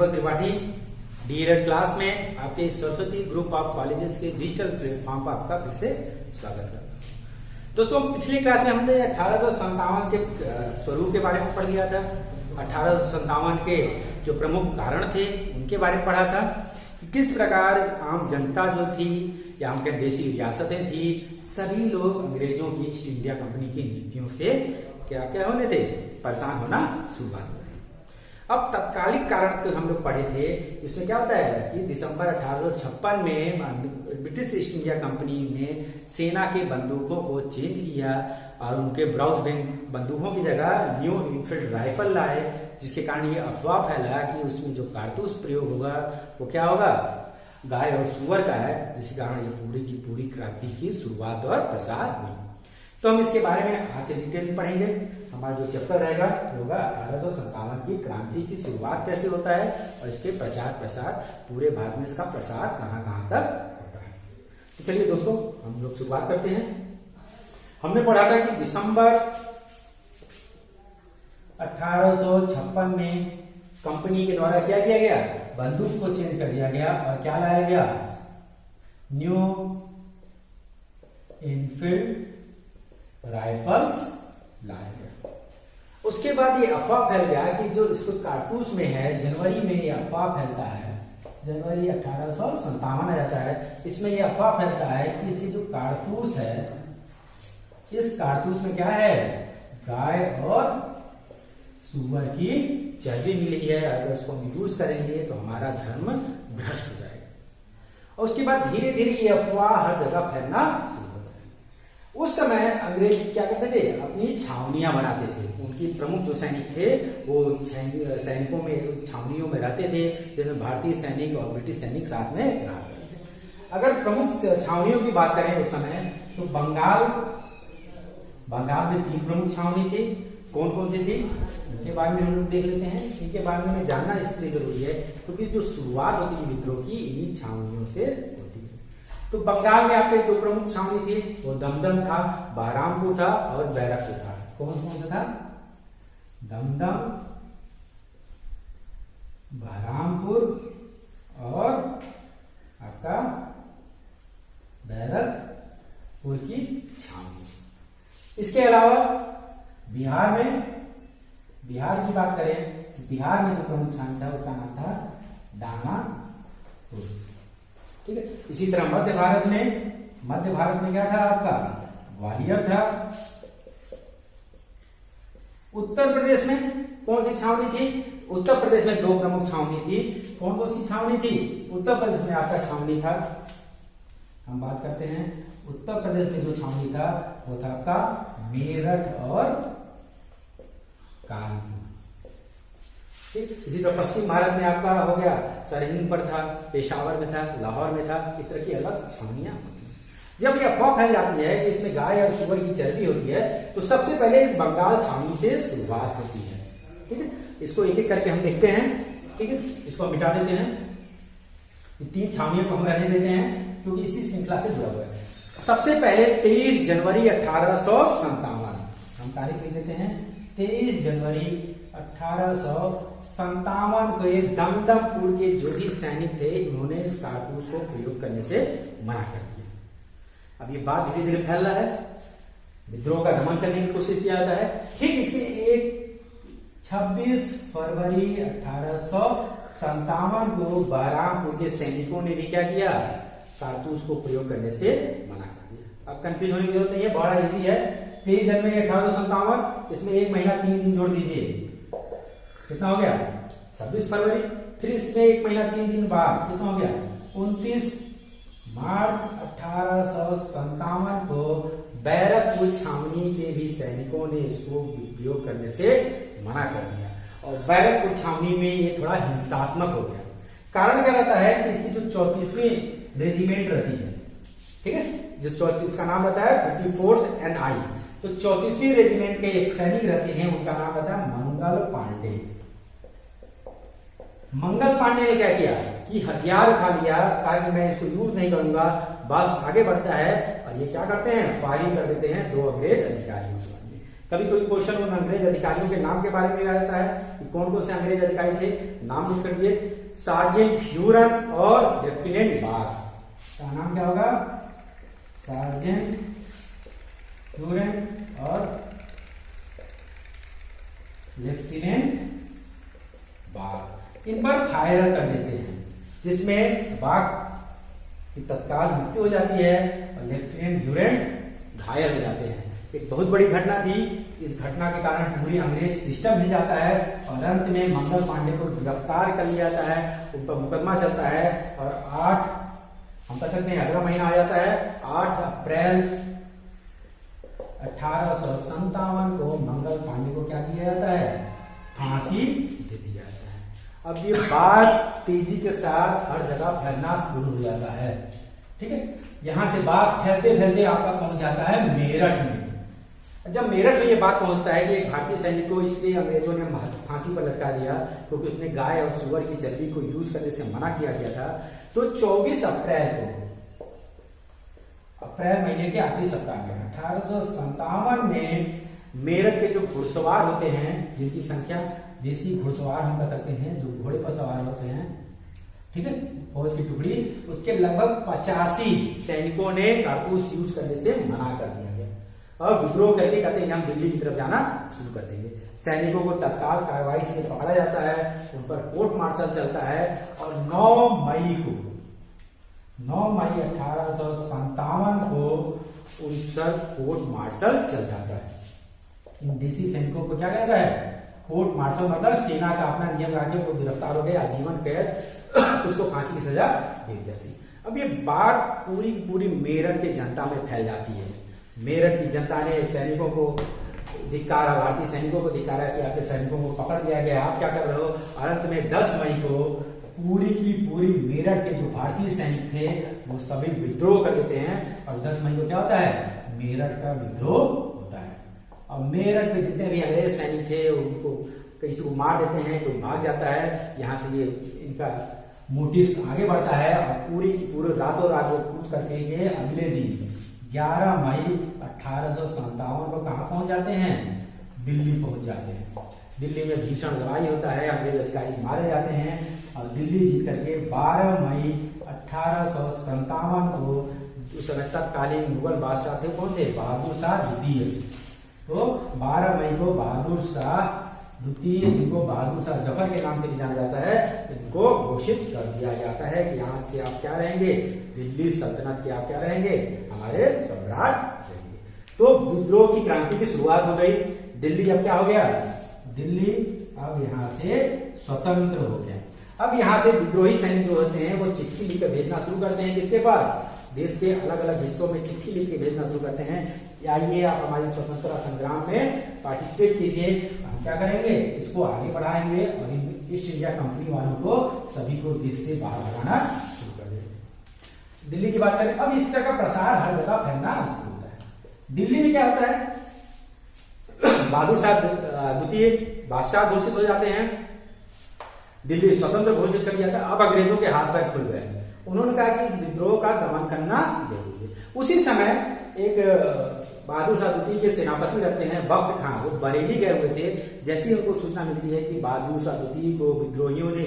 दीपक Tripathi DElEd class में आपके Saraswati group of colleges के डिजिटल प्लेटफॉर्म पर आपका फिर से स्वागत करता हूं। दोस्तों, पिछली क्लास में हमने 1857 के स्वरूप के बारे में पढ़ लिया था। 1857 के जो प्रमुख कारण थे उनके बारे में पढ़ा था कि किस प्रकार आम जनता जो थी या हम देशी रियासतें थी, सभी लोग अंग्रेजों की ईस्ट इंडिया कंपनी की नीतियों से क्या क्या होने थे, परेशान होना शुरुआत हो गई। अब तत्कालिक कारण जो हम लोग पढ़े थे, इसमें क्या होता है कि दिसंबर 1856 में ब्रिटिश ईस्ट इंडिया कंपनी ने सेना के बंदूकों को चेंज किया और उनके ब्राउज बंदूकों की जगह न्यू इनफील्ड राइफल लाए, जिसके कारण ये अफवाह फैला कि उसमें जो कारतूस प्रयोग होगा वो क्या होगा, गाय और सुअर का है, जिसके कारण ये पूरी की पूरी क्रांति की शुरुआत और प्रसार हुई। तो हम इसके बारे में आज से डिटेल में पढ़ेंगे। हमारा जो चैप्टर रहेगा होगा 1857 की क्रांति की शुरुआत कैसे होता है और इसके प्रचार प्रसार, पूरे भारत में इसका प्रसार कहां कहां तक होता है। तो चलिए दोस्तों, हम लोग शुरुआत करते हैं। हमने पढ़ा था कि दिसंबर 1856 में कंपनी के द्वारा क्या किया गया, बंदूक को चेंज कर दिया गया और क्या लाया गया, न्यू इनफील्ड राइफल्स लाया गया। उसके बाद ये अफवाह फैल गया कि जो इसको कारतूस में है, जनवरी में ये अफवाह फैलता है, जनवरी 1857 आ जाता है, इसमें ये अफवाह फैलता है कि इसकी जो कारतूस है, इस कारतूस में क्या है, गाय और सुअर की चर्बी मिली है, अगर उसको हम यूज करेंगे तो हमारा धर्म भ्रष्ट हो जाएगा। और उसके बाद धीरे धीरे ये अफवाह हर जगह फैलना शुरू होता है। उस समय अंग्रेज क्या करते थे, अपनी छावनियां बनाते थे। उनकी प्रमुख जो सैनिक थे वो सैनिकों में छावनियों में रहते थे, जिसमें भारतीय सैनिक और ब्रिटिश सैनिक साथ में रहा करते थे। अगर प्रमुख छावनियों की बात करें उस समय, तो बंगाल में 3 प्रमुख छावनी थी। कौन कौन सी थी, इनके बारे में हम लोग देख लेते हैं। इनके बारे में जानना इसलिए जरूरी है क्योंकि जो शुरुआत होती है विद्रोह की इन्हीं छावनियों से होती है। तो बंगाल में आपके जो प्रमुख छावनी थी वो दमदम था, बहरामपुर था और बैरकपुर था। कौन कौन सा था, दमदम, बहरामपुर और आपका बैरकपुर की छावनी। इसके अलावा बिहार की बात करें तो बिहार में जो प्रमुख छावनी था उसका नाम था दानापुर। ठीक है। इसी तरह मध्य भारत में क्या था आपका, ग्वालियर था। उत्तर प्रदेश में कौन सी छावनी थी, उत्तर प्रदेश में 2 प्रमुख छावनी थी। कौन कौन सी छावनी थी, उत्तर प्रदेश में आपका छावनी था, हम बात करते हैं उत्तर प्रदेश में जो छावनी था वो था आपका मेरठ और कानपुर। ठीक। इसी तरह पश्चिम भारत में आपका हो गया, सरहिंद पर था, पेशावर में था, लाहौर में था। इस तरह की अलग छावनियां होती हैं। जब यह अफवाह फैल जाती है कि इसमें गाय और सुअर की चर्बी होती है, तो सबसे पहले इस बंगाल छावनी से शुरुआत होती है। ठीक है। इसको एक एक करके हम देखते हैं। ठीक है। इसको हम मिटा देते हैं, 3 छावनियों को हम रहने देते हैं क्योंकि इसी श्रृंखला से जुड़ा हुआ है। सबसे पहले 23 जनवरी 1857 हम तारीख लिख देते हैं। 23 जनवरी 1857 को ये दमदमपुर के जो भी सैनिक थे उन्होंने इस कारतूस को प्रयोग करने से मना कर दिया। अब ये बात धीरे धीरे फैल रहा है, विद्रोह का दमन करने की कोशिश किया जाता है। ठीक इसी 26 फरवरी 1857 को बहरामपुर के सैनिकों ने भी क्या किया, कारतूस को प्रयोग करने से मना कर दिया। अब कंफ्यूज होने की जरूरत नहीं है, बड़ा इजी है। 23 जनवरी 1857, इसमें 1 महीना 3 दिन जोड़ दीजिए, कितना हो गया, 26 फरवरी। फिर इसमें 1 महीना 3 दिन बाद कितना हो गया, 29 मार्च 1857 को बैरकपुर छावनी के भी सैनिकों ने इसको प्रयोग करने से मना कर दिया। और बैरकपुर छावनी में ये थोड़ा हिंसात्मक हो गया। कारण क्या रहता है कि इसकी जो 34वीं रेजिमेंट रहती है, ठीक है, जो 34, उसका नाम रहता है 34th NI। तो 34वीं रेजिमेंट के एक सैनिक रहते हैं, उनका नाम रहता है मंगल पांडे। मंगल पांडे ने क्या किया कि हथियार उठा लिया, कहा कि मैं इसको यूज नहीं करूंगा, बस आगे बढ़ता है और ये क्या करते हैं, फायरिंग कर देते हैं 2 अंग्रेज अधिकारियों के। कभी कोई क्वेश्चन उन अंग्रेज अधिकारियों के नाम के बारे में आ जाता है कि कौन कौन से अंग्रेज अधिकारी थे, नाम नोट कर दिए। सार्जेंट ह्यूरन और लेफ्टिनेंट बाग का नाम क्या होगा? सार्जेंट ह्यूरन और लेफ्टिनेंट बाग। इन पर फायर कर देते हैं, जिसमें बाग की तत्काल मृत्यु हो जाती है और लेफ्टिनेंट ह्यूरन घायल हो जाते हैं। एक बहुत बड़ी घटना थी। इस घटना के कारण पूरी अंग्रेज सिस्टम हिल जाता है और अंत में मंगल पांडे को गिरफ्तार कर लिया जाता है, उन पर मुकदमा चलता है और 8 हम कह सकते हैं अगला महीना आ जाता है 8 अप्रैल 1857 को मंगल पांडे को क्या किया जाता है? फांसी दे दी जाता है। अब ये बात तेजी के साथ हर जगह फैलना शुरू हो जाता है। ठीक है, यहां से बात फैलते फैलते आपका पहुंच जाता है मेरठ में। जब मेरठ में ये बात पहुंचता है कि एक भारतीय सैनिक को इसलिए अंग्रेजों ने फांसी पर लटका दिया क्योंकि उसने गाय और सुअर की चर्बी को यूज करने से मना किया गया था, तो 24 अप्रैल को, अप्रैल महीने के आखिरी सप्ताह में 1857 में मेरठ के जो घुड़सवार होते हैं, जिनकी संख्या देसी घुड़सवार हम कह सकते हैं, जो घोड़े पर सवार होते हैं, ठीक है, फौज की टुकड़ी, उसके लगभग 85 सैनिकों ने कारतूस यूज करने से मना कर दिया गया और विद्रोह करके कहते हैं हम दिल्ली की तरफ जाना शुरू कर देंगे। सैनिकों को तत्काल कार्रवाई से पकड़ा जाता है, उन पर कोर्ट मार्शल चलता है और 9 मई 1857 को उन पर कोर्ट मार्शल चल जाता है। इन देसी सैनिकों को क्या कहता है? कोर्ट मार्शल, मतलब सेना का अपना नियम लाके वो गिरफ्तार हो गए, आजीवन कैद, उसको फांसी की सजा दी जाती। अब ये बात पूरी पूरी मेरठ के जनता में फैल जाती है। मेरठ की जनता ने सैनिकों को धिक्कारा, भारतीय सैनिकों को धिक्कारा कि आपके सैनिकों को पकड़ लिया गया, आप क्या कर रहे हो। और अंत में 10 मई को पूरी की पूरी मेरठ के जो भारतीय सैनिक थे वो सभी विद्रोह कर देते हैं और 10 मई को क्या होता है? मेरठ का विद्रोह होता है। और मेरठ में जितने भी अंग्रेज सैनिक थे उनको किसी को मार देते हैं, कोई भाग जाता है। यहाँ से ये इनका मोटिव आगे बढ़ता है और पूरी की पूरी रातों रात वो कूच करके ये अगले दिन 11 मई 1857 को कहां पहुंच जाते हैं? दिल्ली पहुंच जाते हैं। दिल्ली में भीषण लड़ाई होता है, अंग्रेज अधिकारी मारे जाते हैं और दिल्ली जीत करके 12 मई 1857 को उस समय तत्कालीन मुगल बादशाह थे, कौन थे? बहादुर शाह द्वितीय। तो 12 मई को बहादुर शाह द्वितीय, जिनको बहादुर शाह जफर के नाम से भी जाना जाता है, इनको घोषित कर दिया जाता है कि यहाँ से आप क्या रहेंगे? दिल्ली सल्तनत के आप क्या रहेंगे? हमारे सम्राट रहेंगे। तो विद्रोह की क्रांति की शुरुआत हो गई। दिल्ली अब क्या हो गया? दिल्ली अब यहाँ से स्वतंत्र हो गया। अब यहाँ से विद्रोही सैनिक जो होते हैं वो चिट्ठी लिखकर भेजना शुरू करते हैं किसके पास? देश के अलग अलग हिस्सों में चिट्ठी लिख के भेजना शुरू करते हैं, आइए आप हमारी स्वतंत्रता संग्राम में पार्टिसिपेट कीजिए, हम क्या करेंगे? इसको आगे बढ़ाएंगे और ईस्ट इंडिया कंपनी वालों को सभी को देश से बाहर भगाना शुरू कर देंगे। दिल्ली की बात करें, अब इस तरह का प्रसार हर जगह फैलना शुरू होता है। दिल्ली में क्या होता है? बहादुर शाह द्वितीय बादशाह घोषित हो जाते हैं, दिल्ली स्वतंत्र घोषित कर दिया था। अब अंग्रेजों के हाथ पैर खुल गए। उन्होंने कहा कि इस विद्रोह का दमन करना जरूरी है। उसी समय एक बहादुर शाह द्वितीय के सेनापति रहते हैं बख्त खां, वो बरेली गए हुए थे। जैसे ही उनको सूचना मिलती है कि बहादुर शाह द्वितीय को विद्रोहियों ने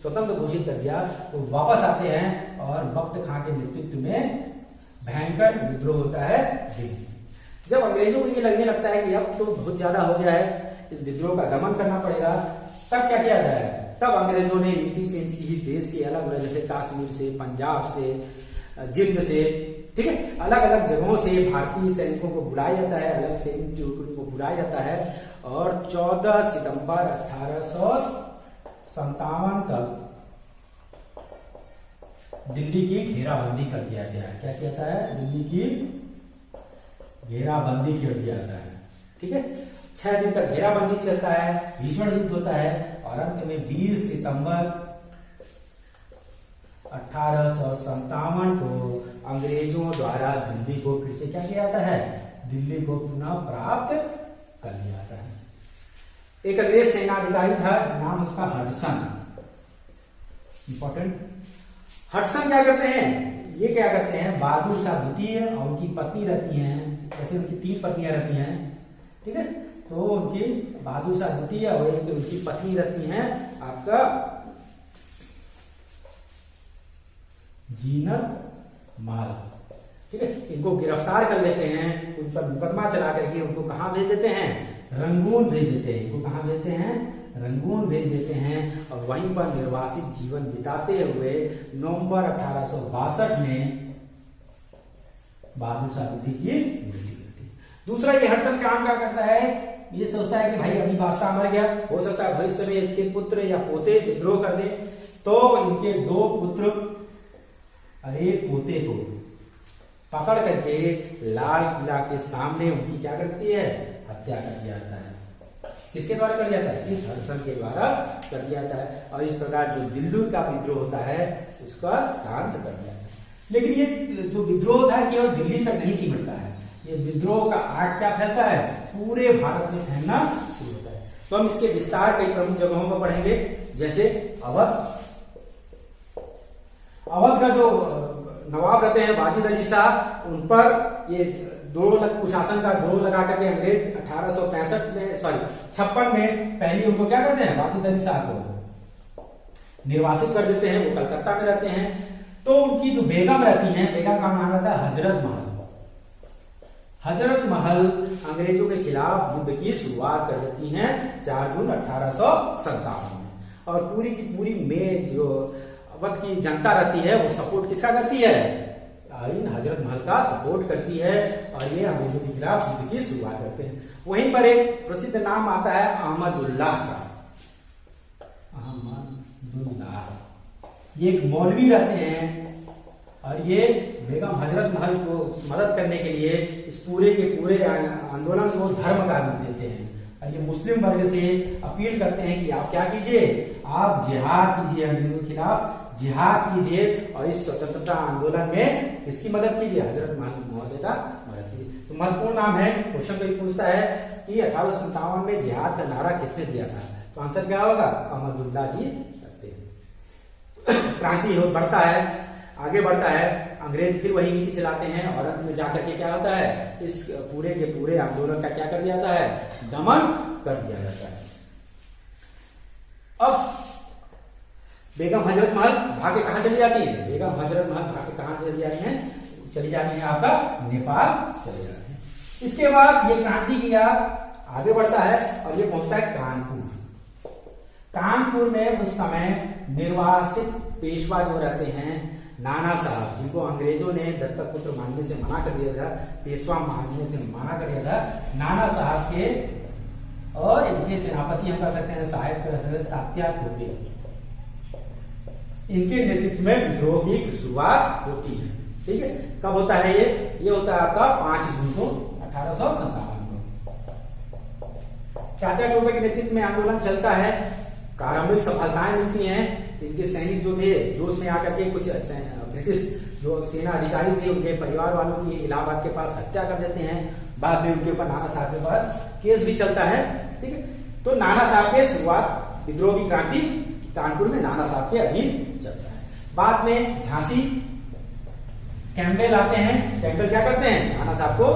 स्वतंत्र घोषित कर दिया, तो वापस आते हैं और बख्त खां के नेतृत्व में भयंकर विद्रोह होता है दिल्ली। जब अंग्रेजों को ये लगने लगता है कि अब तो बहुत ज्यादा हो गया है, इस विद्रोह का दमन करना पड़ेगा, तब क्या किया जाए? तब अंग्रेजों ने नीति चेंज की। देश के अलग अलग, जैसे कश्मीर से, पंजाब से, जिंद से, ठीक है, अलग अलग जगहों से भारतीय सैनिकों को बुलाया जाता है, अलग सैनिक को बुलाया जाता है और 14 सितंबर 1857 तक दिल्ली की घेराबंदी कर दिया गया है। क्या कहता है? दिल्ली की घेराबंदी कर दिया जाता है। ठीक है, 6 दिन तक घेराबंदी चलता है, भीषण युद्ध होता है और अंत में 20 सितंबर 1857 को अंग्रेजों द्वारा दिल्ली को फिर से क्या किया जाता है? दिल्ली को पुनः प्राप्त कर लिया जाता है। एक अंग्रेज सेनाधिकारी था, नाम उसका हडसन, इंपॉर्टेंट। हडसन क्या करते हैं? ये क्या करते हैं? बहादुर शाह द्वितीय और उनकी पत्नी रहती हैं, जैसे उनकी 3 पत्नियां रहती हैं, ठीक है। तो उनकी बहादुर शाह द्वितीय और उनकी पत्नी रहती हैं आपका जीनत महल, ठीक है। इनको गिरफ्तार कर लेते हैं, उन पर मुकदमा चला करके उनको कहां भेज देते हैं, रंगून भेज देते हैं। इनको कहां भेजते हैं, रंगून भेज देते हैं। और वहीं पर निर्वासित जीवन बिताते हुए नवंबर 1862 में बहादुर शाह द्वितीय की मृत्यु होती है। दूसरा, ये हडसन काम क्या करता है, ये सोचता है कि भाई अभी बादशाह मर गया, हो सकता है भविष्य में इसके पुत्र या पोते विद्रोह कर दे। तो इनके 2 पुत्र और 1 पोते को पकड़ करके लाल किला के सामने उनकी क्या करती है, हत्या कर दिया जाता है। किसके द्वारा कर दिया जाता है, इस हडसन के द्वारा कर दिया जाता है। और इस प्रकार जो दिल्ली का विद्रोह होता है उसका शांत कर दिया जाता है। लेकिन ये जो विद्रोह होता है केवल दिल्ली तक नहीं सिमटता है, ये विद्रोह का आग क्या फैलता है, पूरे भारत में फैलना शुरू होता है। तो हम इसके विस्तार कई प्रमुख जगहों पर पढ़ेंगे, जैसे अवध का जो नवाब रहते हैं वाजिद अली शाह, उन पर ये कुशासन का द्रोह लगा करके अंग्रेज 56 में पहले उनको क्या करते हैं, वाजिद अली शाह को निर्वासित कर देते हैं। वो कलकत्ता में रहते हैं। तो उनकी जो बेगम रहती हैं, बेगम का नाम रहता है हजरत महल। हजरत महल अंग्रेजों के खिलाफ युद्ध की शुरुआत कर देती हैं 4 जून 1857 में। और पूरी की पूरी में जो अवध की जनता रहती है वो सपोर्ट किसका करती है, इन हजरत महल का सपोर्ट करती है। और ये अंग्रेजों के खिलाफ युद्ध की शुरुआत करते हैं। वहीं पर एक प्रसिद्ध नाम आता है अहमदुल्लाह का। अहमदुल्लाह ये एक मौलवी रहते हैं और ये बेगम हजरत महल को मदद करने के लिए इस पूरे के पूरे आंदोलन को धर्म का रूप देते हैं। और ये मुस्लिम वर्ग से अपील करते हैं कि आप क्या कीजिए, आप जिहाद कीजिए, अंग्रेजों के खिलाफ जिहाद कीजिए और इस स्वतंत्रता आंदोलन में इसकी मदद कीजिए, हजरत महल महोदय का मदद कीजिए। तो महत्वपूर्ण नाम है। क्वेश्चन कोई पूछता है कि 1857 में जिहाद का नारा किसने दिया था, तो आंसर क्या होगा, अहमदुल्लाह जी करते हैं। क्रांति बढ़ता है, आगे बढ़ता है, अंग्रेज फिर वही नीति चलाते हैं और अंत में जाकर के क्या होता है, इस पूरे के पूरे आंदोलन का क्या कर दिया जाता है, दमन कर दिया जाता है। अब बेगम हजरत महल भागे कहां चली जाती है, बेगम हजरत महल भागे कहां चली जा रही हैं, चली जा रही है आपका नेपाल चले जा रहे हैं। इसके बाद ये क्रांति की आगे बढ़ता है और ये पहुंचता है कानपुर। कानपुर में उस समय निर्वासित पेशवा जो रहते हैं नाना साहब, जिनको अंग्रेजों ने दत्तक पुत्र मानने से मना कर दिया था, पेशवा मानने से मना कर दिया था, नाना साहब के और इनके सेनापति हम कह सकते हैं सहायक तात्या तोपे, इनके नेतृत्व में विद्रोह की शुरुआत होती है। ठीक है, कब होता है ये होता है आपका 5 जून को 1857 को। तात्या टोपे के नेतृत्व में आंदोलन चलता है, प्रारंभिक सफलताएं मिलती हैं। इनके सैनिक जो थे जोश में आकर के कुछ ब्रिटिश जो सेना अधिकारी थे उनके परिवार वालों की इलाहाबाद के पास हत्या कर देते हैं। बाद में उनके ऊपर नाना साहब के पास केस भी चलता है। ठीक है, तो नाना साहब के शुरुआत विद्रोह की क्रांति कानपुर में नाना साहब के अधीन चलता है। बाद में झांसी कैंपबेल आते हैं, कैंपबेल क्या करते हैं, नाना साहब को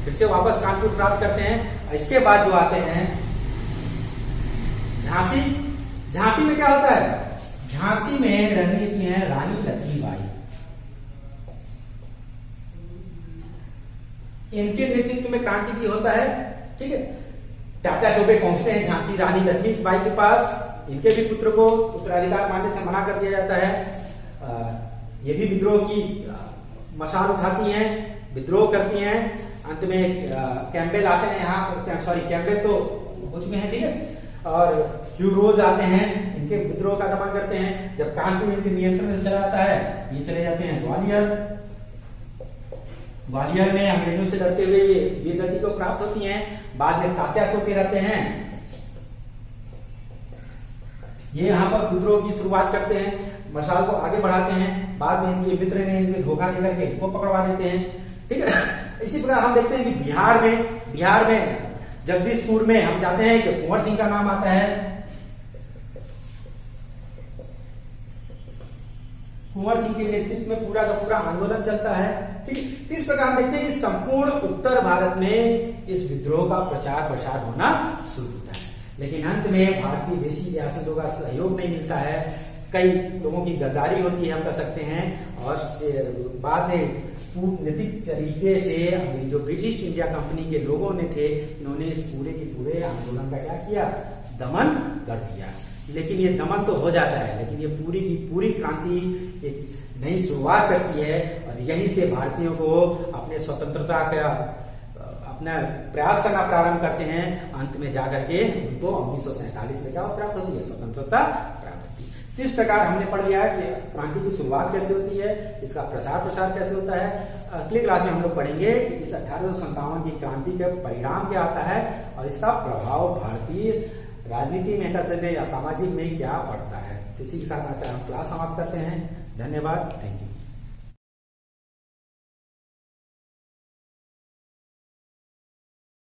फिर से वापस कानपुर प्राप्त करते हैं। इसके बाद जो आते हैं झांसी, झांसी में क्या होता है, झांसी में रणनीति है रानी लक्ष्मीबाई, इनके नेतृत्व में क्रांति की होता है। ठीक है, तात्या टोपे पहुंचते हैं झांसी रानी लक्ष्मीबाई के पास, इनके भी पुत्र को उत्तराधिकार मानने से मना कर दिया जाता है। ये भी विद्रोह की मशाल उठाती हैं, विद्रोह करती हैं। अंत में कैंपबेल आते हैं यहाँ, सॉरी कैंपबेल तो हो चुके हैं। ठीक है, और ह्यू रोज आते हैं, इनके विद्रोह का दमन करते हैं। जब कानपुर इनके नियंत्रण में चला जाता है, ये चले जाते हैं ग्वालियर। ग्वालियर में अंग्रेजों से लड़ते हुए ये वीर गति को प्राप्त होती हैं। बाद में तात्या टोपे रहते हैं, ये यहाँ पर विद्रोह की शुरुआत करते हैं, मशाल को आगे बढ़ाते हैं। बाद में इनके मित्र ने इनके धोखा देकर के इनको पकड़वा देते हैं। ठीक है, इसी प्रकार हम देखते हैं कि बिहार में जगदीशपुर में हम जाते हैं कि कुंवर सिंह का नाम आता है। कुंवर सिंह के नेतृत्व में पूरा का पूरा आंदोलन चलता है। ठीक, तो इस प्रकार देखते हैं कि संपूर्ण उत्तर भारत में इस विद्रोह का प्रचार प्रसार होना शुरू होता है। लेकिन अंत में भारतीय देशी रियासतों का सहयोग नहीं मिलता है, कई लोगों की गद्दारी होती है हम कह सकते हैं, और बाद में कूटनीतिक तरीके से जो ब्रिटिश इंडिया कंपनी के लोगों ने थे, इन्होंने इस पूरे के पूरे आंदोलन का क्या किया, दमन कर दिया। लेकिन ये दमन तो हो जाता है, लेकिन ये पूरी की पूरी क्रांति एक नई शुरुआत करती है, और यहीं से भारतीयों को अपने स्वतंत्रता का अपना प्रयास करना प्रारंभ करते हैं। अंत में जाकर के उनको 1947 में क्या प्राप्त होती है, स्वतंत्रता प्राप्त होती है। तो इस प्रकार हमने पढ़ लिया कि क्रांति की शुरुआत कैसे होती है, इसका प्रसार प्रसार कैसे होता है। अगली क्लास में हम लोग पढ़ेंगे कि इस 1857 की क्रांति का परिणाम क्या आता है और इसका प्रभाव भारतीय राजनीति में या सामाजिक में क्या पड़ता है। इसी के साथ आज का हम क्लास समाप्त करते हैं। धन्यवाद, थैंक यू।